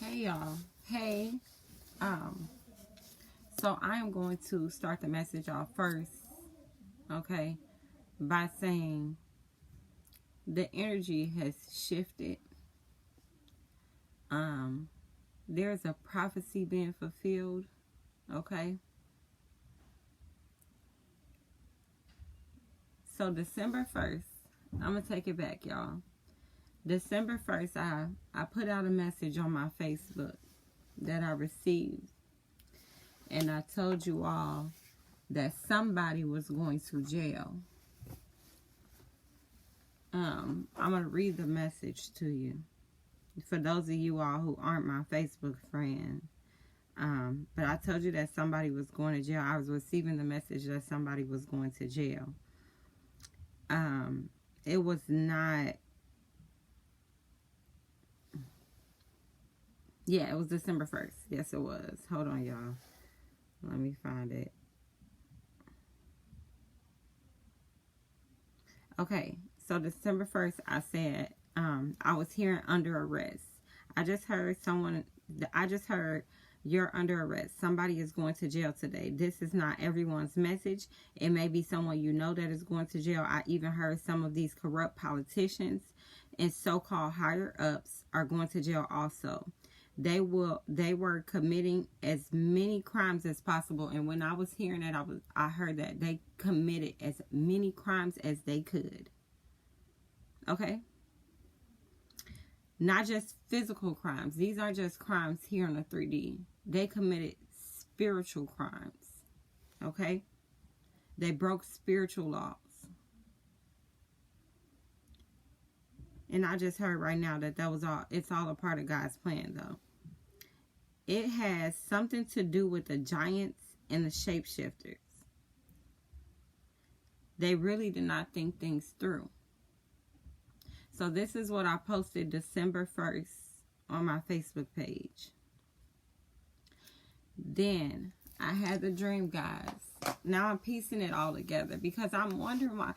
Hey y'all. Hey. Um, so I am going to start the message off first, okay, by saying the energy has shifted. Um, there's a prophecy being fulfilled, okay? So December 1st, I'm gonna take it back, y'all. December 1st, I put out a message on my Facebook that I received, and I told you all that somebody was going to jail. I'm going to read the message to you. For those of you all who aren't my Facebook friend. But I told you that somebody was going to jail. I was receiving the message that somebody was going to jail. It was not... Yeah, it was December 1st. Yes, it was. Hold on, y'all. Let me find it. Okay, so December 1st, I said I was hearing under arrest. I just heard you're under arrest. Somebody is going to jail today. This is not everyone's message. It may be someone you know that is going to jail. I even heard some of these corrupt politicians and so-called higher ups are going to jail also. They were committing as many crimes as possible. And when I was hearing that, I heard that they committed as many crimes as they could. Okay? Not just physical crimes. These aren't just crimes here in the 3D. They committed spiritual crimes. Okay? They broke spiritual laws. And I just heard right now that was all, it's all a part of God's plan though. It has something to do with the giants and the shapeshifters. They really did not think things through. So this is what I posted December 1st on my Facebook page. Then I had the dream, guys. Now I'm piecing it all together because I'm wondering why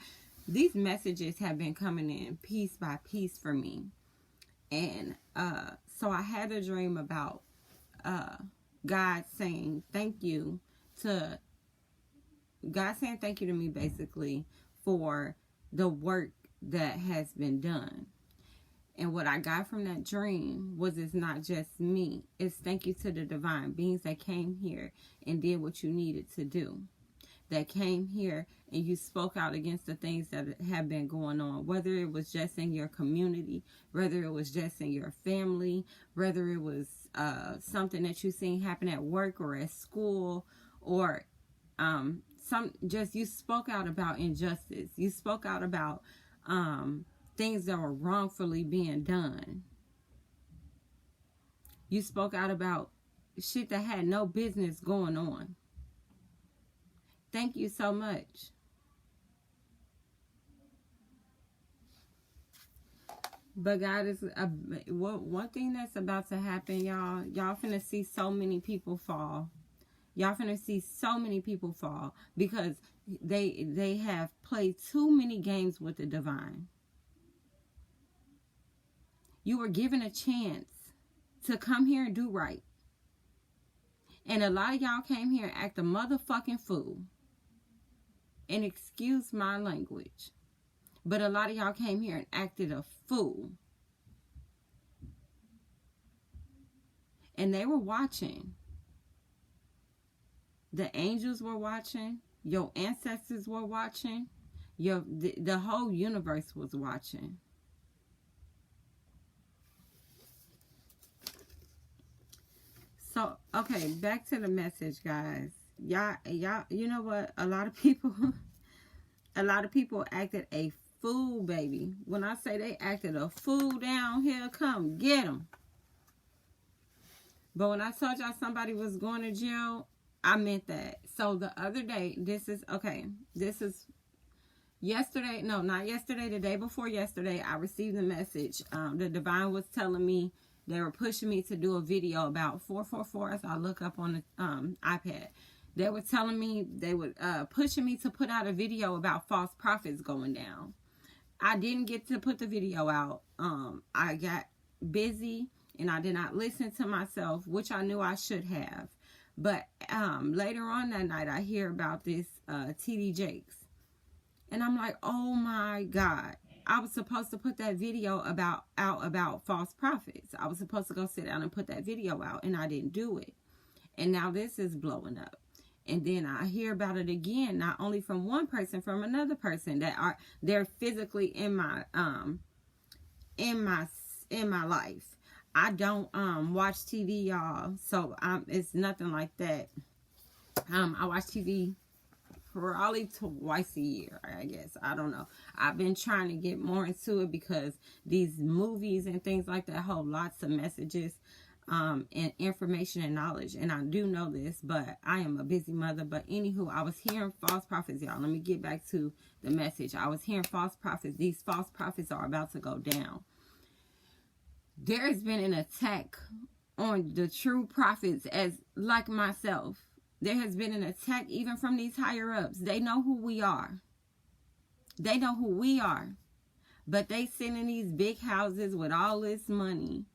these messages have been coming in piece by piece for me. And so I had a dream about God saying thank you to me basically for the work that has been done. And what I got from that dream was it's not just me. It's thank you to the divine beings that came here and did what you needed to do. That came here and you spoke out against the things that have been going on. Whether it was just in your community, whether it was just in your family, whether it was something that you seen happen at work or at school, or you spoke out about injustice. You spoke out about things that were wrongfully being done. You spoke out about shit that had no business going on. Thank you so much. But God is one thing that's about to happen, y'all. Y'all finna see so many people fall. Y'all finna see so many people fall because they have played too many games with the divine. You were given a chance to come here and do right. And a lot of y'all came here and act a motherfucking fool. And excuse my language. But a lot of y'all came here and acted a fool. And they were watching. The angels were watching. Your ancestors were watching. The whole universe was watching. So, okay, back to the message, guys. Y'all, you know what? A lot of people acted a fool, baby. When I say they acted a fool down here, come get them. But when I told y'all somebody was going to jail, I meant that. So the other day, this is yesterday, no, not yesterday, the day before yesterday, I received a message. The divine was telling me, they were pushing me to do a video about 444 as I look up on the iPad. They were telling me, they were pushing me to put out a video about false prophets going down. I didn't get to put the video out. I got busy and I did not listen to myself, which I knew I should have. But later on that night, I hear about this TD Jakes. And I'm like, oh my God. I was supposed to put that video out about false prophets. I was supposed to go sit down and put that video out, and I didn't do it. And now this is blowing up. And then I hear about it again, not only from one person, from another person they're physically in my life. I don't watch TV, y'all. So it's nothing like that. I watch TV probably twice a year, I guess. I don't know. I've been trying to get more into it because these movies and things like that hold lots of messages and information and knowledge. And I do know this, but I am a busy mother. But anywho, I was hearing false prophets, y'all. Let me get back to the message. I was hearing false prophets. These false prophets are about to go down. There has been an attack on the true prophets as like myself. There has been an attack even from these higher ups. They know who we are. They know who we are. But they sit in these big houses with all this money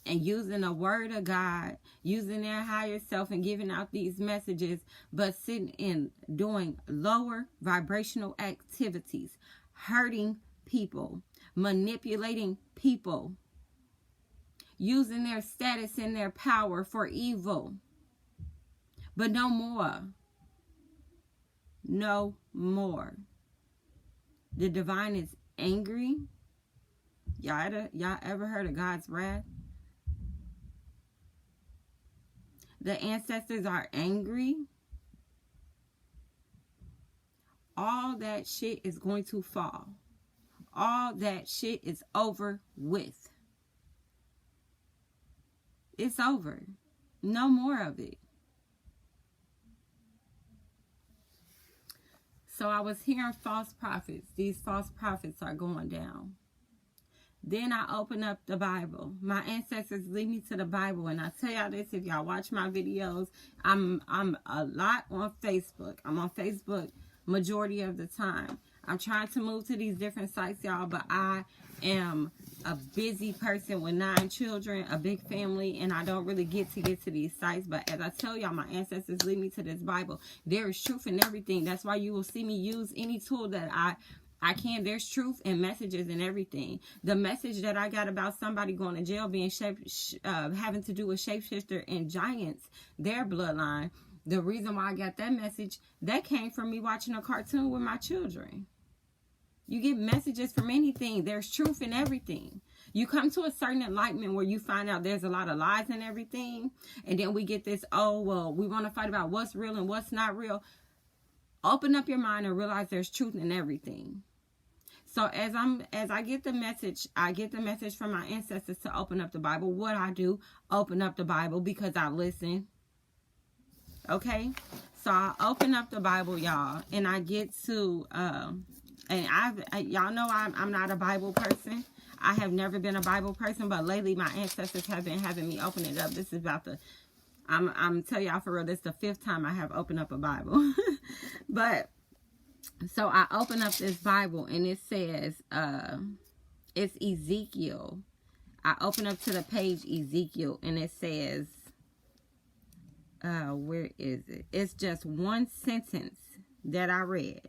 and using the word of God, using their higher self and giving out these messages, but sitting in doing lower vibrational activities, hurting people, manipulating people, using their status and their power for evil. But no more. No more. The divine is angry. Y'all ever heard of God's wrath? The ancestors are angry. All that shit is going to fall. All that shit is over with. It's over. No more of it. So I was hearing false prophets. These false prophets are going down. Then I open up the Bible. My ancestors lead me to the Bible. And I tell y'all this, if y'all watch my videos, I'm a lot on Facebook. I'm on Facebook majority of the time. I'm trying to move to these different sites, y'all, but I am a busy person with 9 children, a big family, and I don't really get to these sites. But as I tell y'all, my ancestors lead me to this Bible. There is truth in everything. That's why you will see me use any tool that I can. There's truth and messages and everything. The message that I got about somebody going to jail being having to do with shapeshifter and giants, their bloodline, the reason why I got that message, that came from me watching a cartoon with my children. You get messages from anything. There's truth in everything. You come to a certain enlightenment where you find out there's a lot of lies and everything. And then we get this, oh, well, we want to fight about what's real and what's not real. Open up your mind and realize there's truth in everything. So as I get the message, from my ancestors to open up the Bible. What I do, open up the Bible because I listen. Okay? So I open up the Bible, y'all, and I get to, y'all know I'm not a Bible person. I have never been a Bible person, but lately my ancestors have been having me open it up. This is about I'm telling y'all for real, this is the 5th time I have opened up a Bible. But, so I open up this Bible and it says, it's Ezekiel. I open up to the page Ezekiel and it says, where is it? It's just one sentence that I read.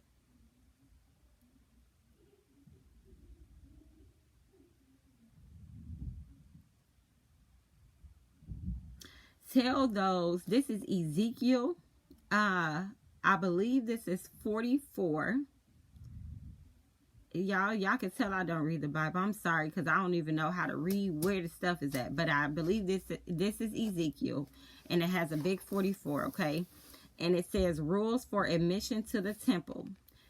Tell those, this is Ezekiel, I believe this is 44. Y'all can tell I don't read the Bible. I'm sorry, because I don't even know how to read where the stuff is at. But I believe this is Ezekiel, and it has a big 44, okay? And it says, rules for admission to the temple.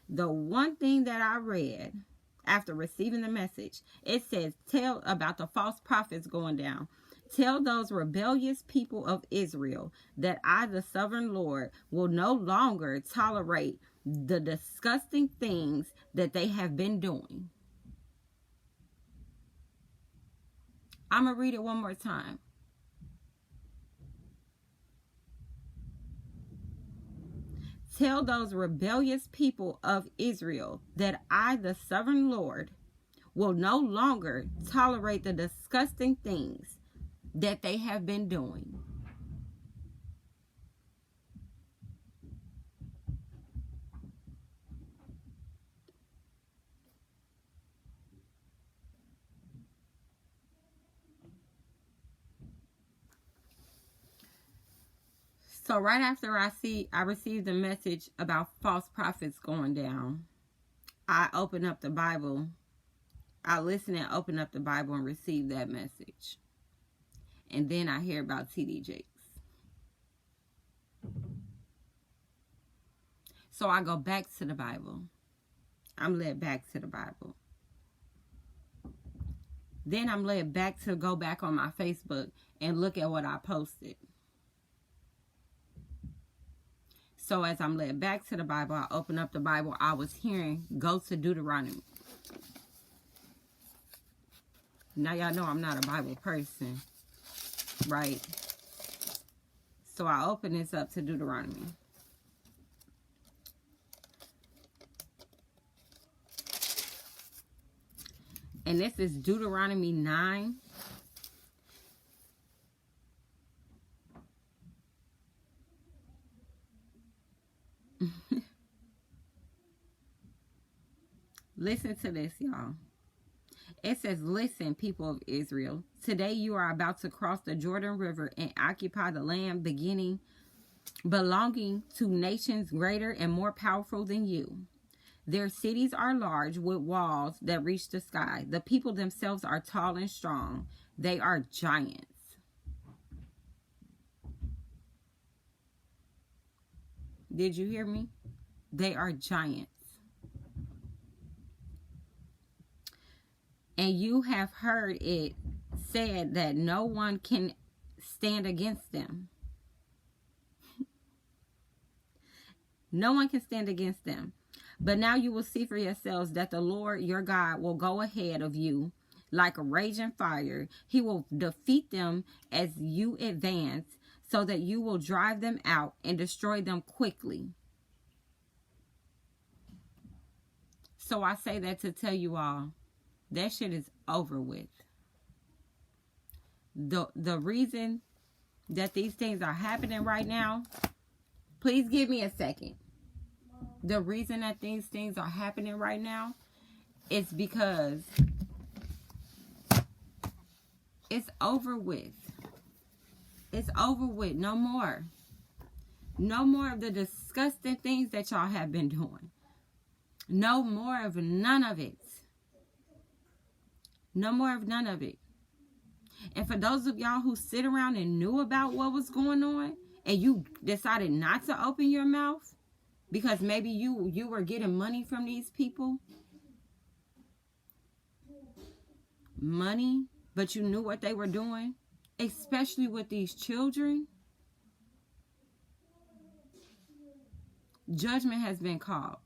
The one thing that I read after receiving the message, it says, tell about the false prophets going down. Tell those rebellious people of Israel that I, the sovereign Lord, will no longer tolerate the disgusting things that they have been doing. I'm going to read it one more time. Tell those rebellious people of Israel that I, the sovereign Lord, will no longer tolerate the disgusting things that they have been doing. So right after I received a message about false prophets going down, I opened up the Bible. I listened and opened up the Bible and received that message. And then I hear about T.D. Jakes. So I go back to the Bible. I'm led back to the Bible. Then I'm led back to go back on my Facebook and look at what I posted. So as I'm led back to the Bible, I open up the Bible. I was hearing, go to Deuteronomy. Now y'all know I'm not a Bible person, right? So I open this up to Deuteronomy. And this is Deuteronomy 9. Listen to this, y'all. It says, listen, people of Israel. Today you are about to cross the Jordan River and occupy the land belonging to nations greater and more powerful than you. Their cities are large with walls that reach the sky. The people themselves are tall and strong. They are giants. Did you hear me? They are giants. And you have heard it said that no one can stand against them. No one can stand against them. But now you will see for yourselves that the Lord your God will go ahead of you like a raging fire. He will defeat them as you advance, so that you will drive them out and destroy them quickly. So I say that to tell you all, that shit is over with. The reason that these things are happening right now, please give me a second. The reason that these things are happening right now is because it's over with. It's over with. No more. No more of the disgusting things that y'all have been doing. No more of none of it. No more of none of it. And for those of y'all who sit around and knew about what was going on, and you decided not to open your mouth because maybe you were getting money from these people. Money, but you knew what they were doing, especially with these children. Judgment has been called.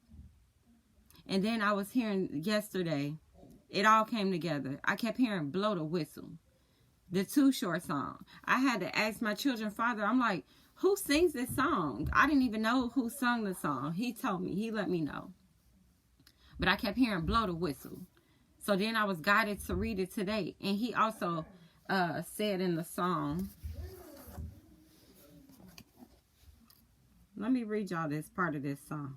And then I was hearing yesterday, it all came together. I kept hearing Blow the Whistle, the Too Short song. I had to ask my children's father, I'm like, who sings this song? I didn't even know who sung the song. He told me, he let me know. But I kept hearing Blow the Whistle. So then I was guided to read it today. And he also said in the song, let me read y'all this part of this song.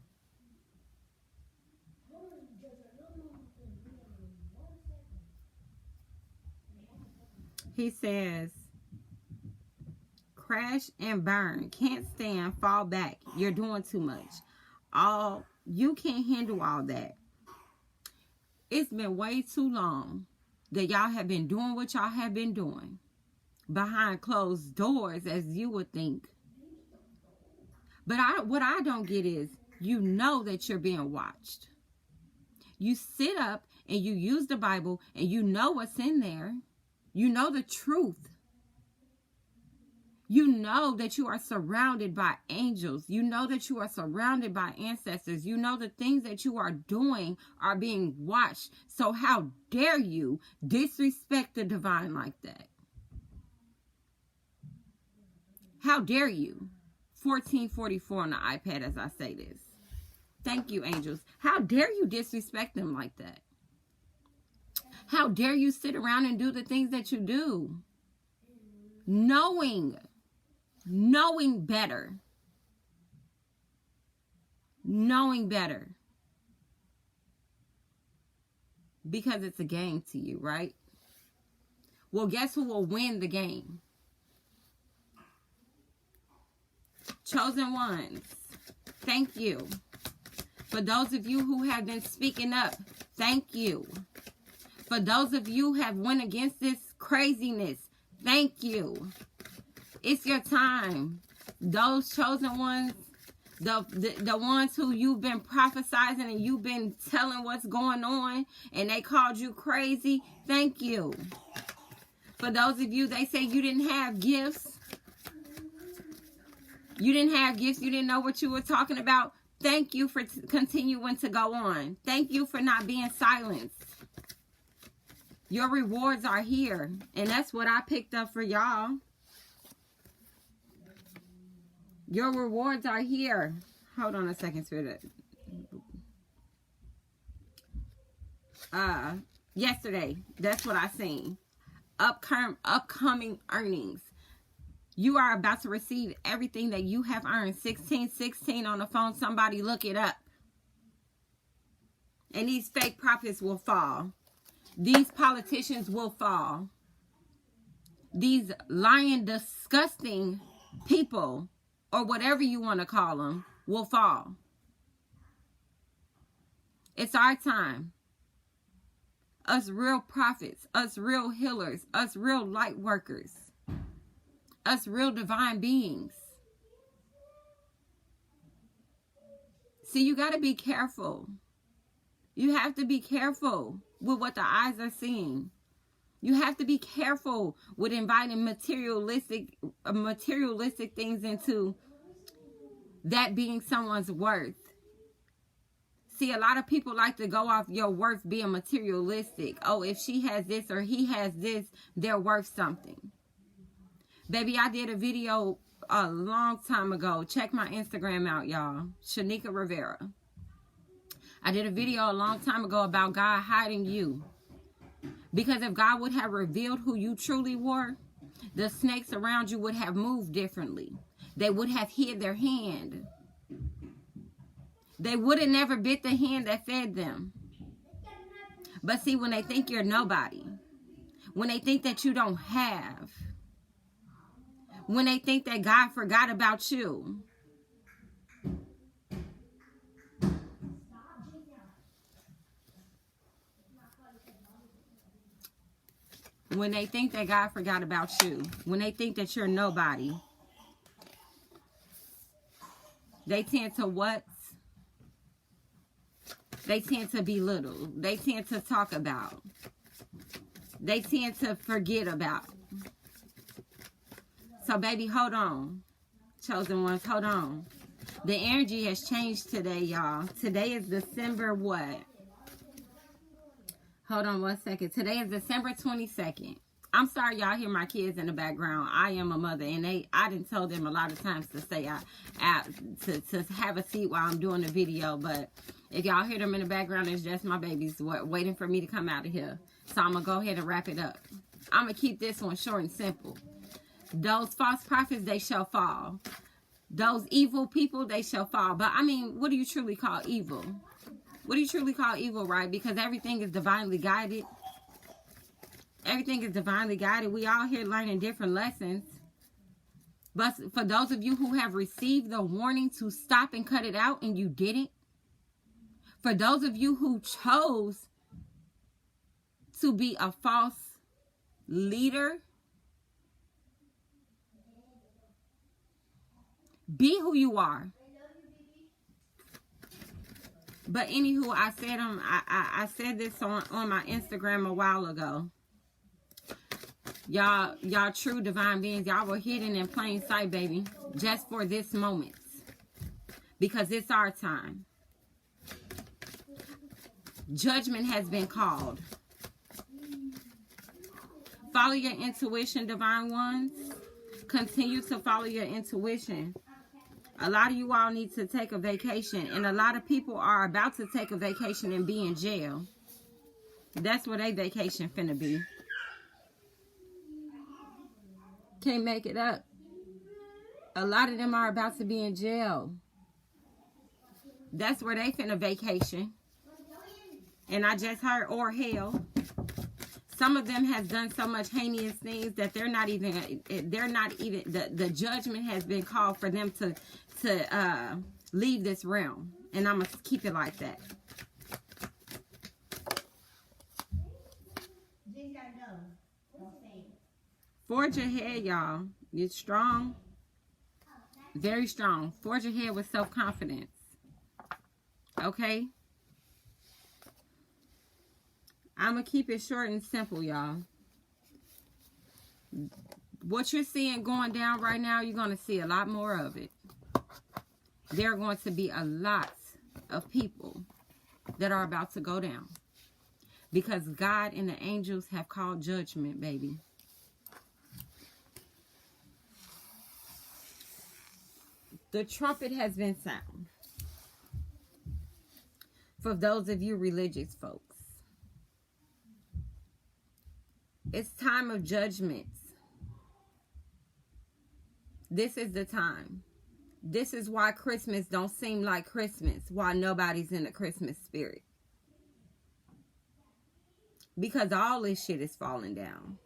He says, crash and burn, can't stand, fall back, you're doing too much. You can't handle all that. It's been way too long that y'all have been doing what y'all have been doing behind closed doors, as you would think. But what I don't get is, you know that you're being watched. You sit up and you use the Bible and you know what's in there. You know the truth. You know that you are surrounded by angels. You know that you are surrounded by ancestors. You know the things that you are doing are being watched. So how dare you disrespect the divine like that? How dare you? 1444 on the iPad as I say this. Thank you, angels. How dare you disrespect them like that? How dare you sit around and do the things that you do? knowing better. Knowing better. Because it's a game to you, right? Well, guess who will win the game? Chosen ones, thank you. For those of you who have been speaking up, thank you. For those of you who have went against this craziness, thank you. It's your time. Those chosen ones, the ones who you've been prophesizing and you've been telling what's going on and they called you crazy, thank you. For those of you, they say you didn't have gifts. You didn't have gifts. You didn't know what you were talking about. Thank you for continuing to go on. Thank you for not being silenced. Your rewards are here. And that's what I picked up for y'all. Your rewards are here. Hold on a second, Spirit. Yesterday, that's what I seen. Upcoming earnings. You are about to receive everything that you have earned. 1616 on the phone. Somebody look it up. And these fake prophets will fall. These politicians will fall. These lying, disgusting people, or whatever you want to call them, will fall. It's our time. Us real prophets, us real healers, us real light workers, us real divine beings. See, you got to be careful. You have to be careful with what the eyes are seeing. You have to be careful with inviting materialistic things into that being someone's worth. See, a lot of people like to go off your worth being materialistic. Oh, if she has this or he has this, they're worth something. Baby, I did a video a long time ago. Check my Instagram out, y'all. Shanika Rivera. I did a video a long time ago about God hiding you. Because if God would have revealed who you truly were, the snakes around you would have moved differently. They would have hid their hand. They would have never bit the hand that fed them. But see, when they think you're nobody, when they think that you don't have, when they think that God forgot about you, when they think that God forgot about you, when they think that you're nobody, they tend to what? They tend to belittle. They tend to talk about. They tend to forget about. So, baby, hold on. Chosen ones, hold on. The energy has changed today, y'all. Today is December what? Hold on 1 second. Today is December 22nd. I'm sorry y'all hear my kids in the background. I am a mother, and I didn't tell them a lot of times to stay out to have a seat while I'm doing the video. But if y'all hear them in the background, it's just my babies waiting for me to come out of here. So I'm going to go ahead and wrap it up. I'm going to keep this one short and simple. Those false prophets, they shall fall. Those evil people, they shall fall. But I mean, what do you truly call evil? What do you truly call evil, right? Because everything is divinely guided. Everything is divinely guided. We all here learning different lessons. But for those of you who have received the warning to stop and cut it out and you didn't. For those of you who chose to be a false leader, be who you are. But anywho, I said this on my Instagram a while ago. Y'all true divine beings, y'all were hidden in plain sight, baby, just for this moment. Because it's our time. Judgment has been called. Follow your intuition, divine ones. Continue to follow your intuition. A lot of you all need to take a vacation. And a lot of people are about to take a vacation and be in jail. That's where their vacation finna be. Can't make it up. A lot of them are about to be in jail. That's where they finna vacation. And I just heard, or hell. Some of them has done so much heinous things that they're not even, the judgment has been called for them to leave this realm. And I'm going to keep it like that. Forge ahead, y'all. You're strong. Very strong. Forge ahead with self-confidence. Okay? I'm going to keep it short and simple, y'all. What you're seeing going down right now, you're going to see a lot more of it. There are going to be a lot of people that are about to go down. Because God and the angels have called judgment, baby. The trumpet has been sounded. For those of you religious folks, it's time of judgments. This is the time. This is why Christmas don't seem like Christmas, why nobody's in the Christmas spirit. Because all this shit is falling down.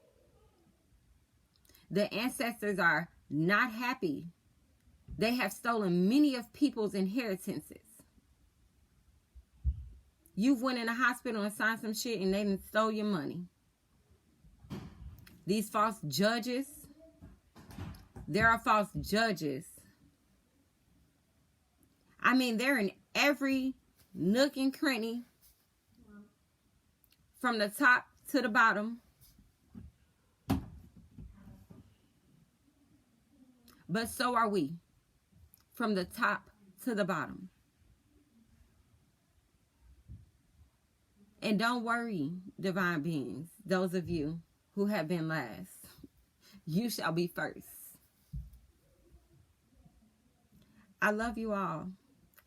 The ancestors are not happy. They have stolen many of people's inheritances. You've went in a hospital and signed some shit and they done stole your money. These false judges. There are false judges. I mean, they're in every nook and cranny. From the top to the bottom. But so are we. From the top to the bottom. And don't worry, divine beings, those of you who have been last, you shall be first. I love you all.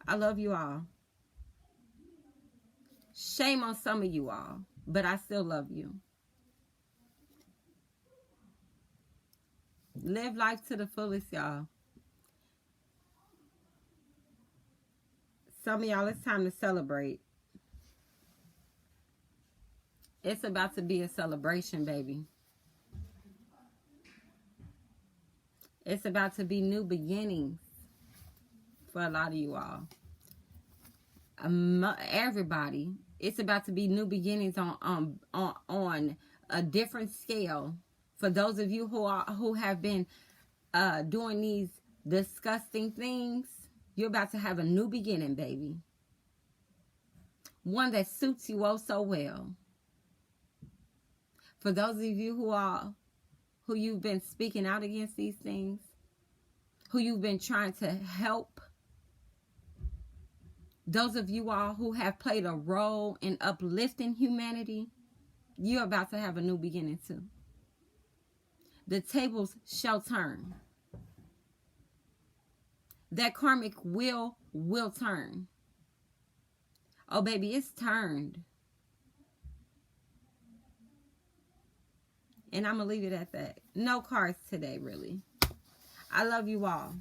I love you all. Shame on some of you all, but I still love you. Live life to the fullest, y'all. Some of y'all, it's time to celebrate. It's about to be a celebration, baby. It's about to be new beginnings for a lot of you all. Everybody. It's about to be new beginnings on a different scale. For those of you who have been doing these disgusting things, you're about to have a new beginning, baby. One that suits you oh so well. For those of you who you've been speaking out against these things, who you've been trying to help, those of you all who have played a role in uplifting humanity, you're about to have a new beginning too. The tables shall turn. That karmic will turn. Oh, baby, it's turned. And I'm going to leave it at that. No cards today, really. I love you all.